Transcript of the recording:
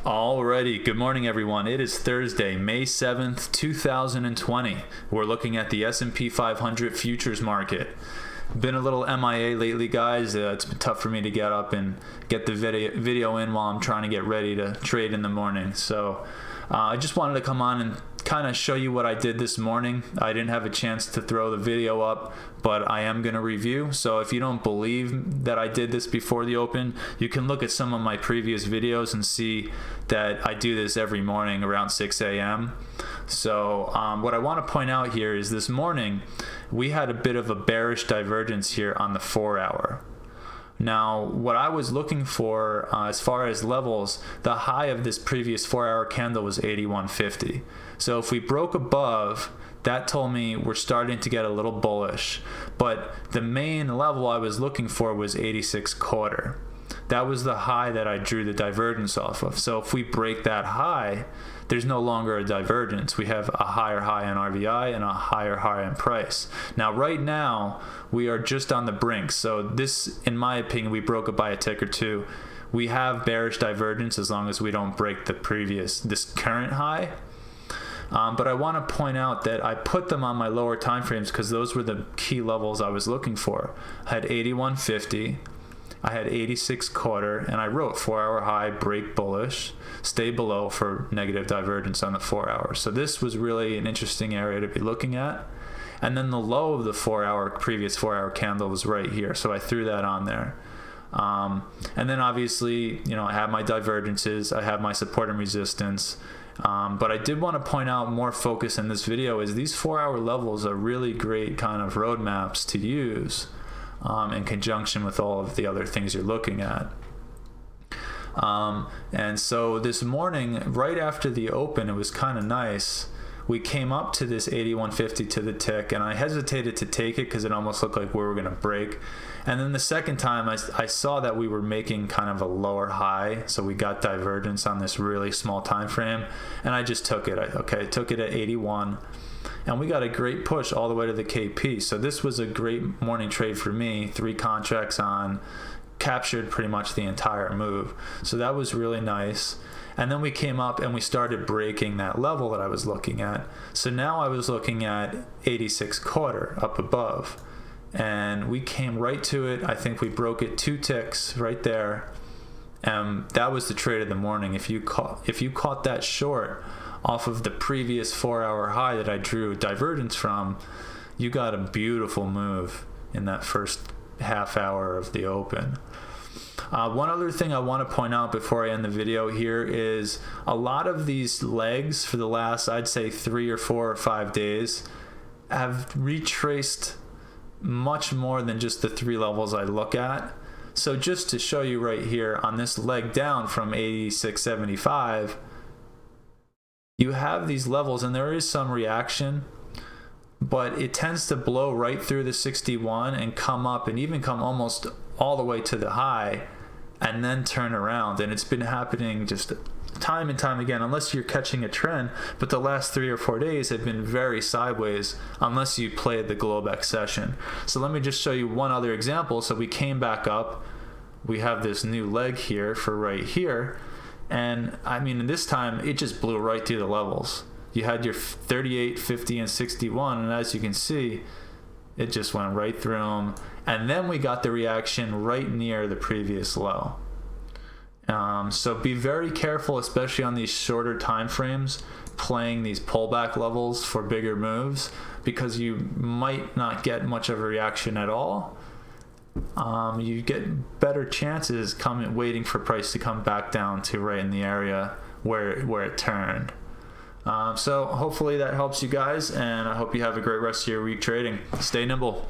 Alrighty, good morning everyone. It is Thursday, May 7th, 2020. We're looking at the S&P 500 futures market. Been a little MIA lately, guys. It's been tough for me to get up and get the video in while I'm trying to get ready to trade in the morning. So I just wanted to come on and kind of show you what I did this morning. I didn't have a chance to throw the video up, but I am going to review. So if you don't believe that I did this before the open, you can look at some of my previous videos and see that I do this every morning around 6 a.m. So what I want to point out here is this morning we had a bit of a bearish divergence here on the 4-hour. Now, what I was looking for as far as levels, the high of this previous 4-hour candle was 81.50. So if we broke above, that told me we're starting to get a little bullish. But the main level I was looking for was 86.25. That was the high that I drew the divergence off of. So if we break that high, there's no longer a divergence. We have a higher high on RVI and a higher high in price. Now, right now, we are just on the brink. So this, in my opinion, we broke it by a tick or two. We have bearish divergence as long as we don't break this current high. But I want to point out that I put them on my lower time frames because those were the key levels I was looking for. I had 81.50. I had 86.25, and I wrote 4-hour high, break bullish, stay below for negative divergence on the 4-hour. So this was really an interesting area to be looking at. And then the low of the previous 4-hour candle was right here, so I threw that on there. And then obviously, I have my divergences, I have my support and resistance. But I did want to point out, more focus in this video, is these 4-hour levels are really great kind of roadmaps to use in conjunction with all of the other things you're looking at. And so this morning, right after the open, it was kind of nice. We came up to this 81.50 to the tick, and I hesitated to take it because it almost looked like we were going to break. And then the second time, I saw that we were making kind of a lower high, so we got divergence on this really small time frame, and I just took it. I took it at 81. And we got a great push all the way to the KP. So this was a great morning trade for me. 3 contracts on, captured pretty much the entire move. So that was really nice. And then we came up and we started breaking that level that I was looking at. So now I was looking at 86.25 up above. And we came right to it. I think we broke it 2 ticks right there. And that was the trade of the morning. If you caught that short off of the previous 4-hour high that I drew divergence from, you got a beautiful move in that first half hour of the open. One other thing I want to point out before I end the video here is a lot of these legs for the last, I'd say, 3 or 4 or 5 days have retraced much more than just the 3 levels I look at. So just to show you right here on this leg down from 86.75, you have these levels, and there is some reaction, but it tends to blow right through the 61 and come up and even come almost all the way to the high and then turn around. And it's been happening just time and time again, unless you're catching a trend. But the last 3 or 4 days have been very sideways unless you played the Globex session. So let me just show you one other example. So we came back up. We have this new leg here for right here. And I mean, this time it just blew right through the levels. You had your 38, 50, and 61, and as you can see, it just went right through them. And then we got the reaction right near the previous low. So be very careful, especially on these shorter time frames, playing these pullback levels for bigger moves, because you might not get much of a reaction at all. You get better chances waiting for price to come back down to right in the area where it turned. So hopefully that helps you guys, and I hope you have a great rest of your week trading. Stay nimble.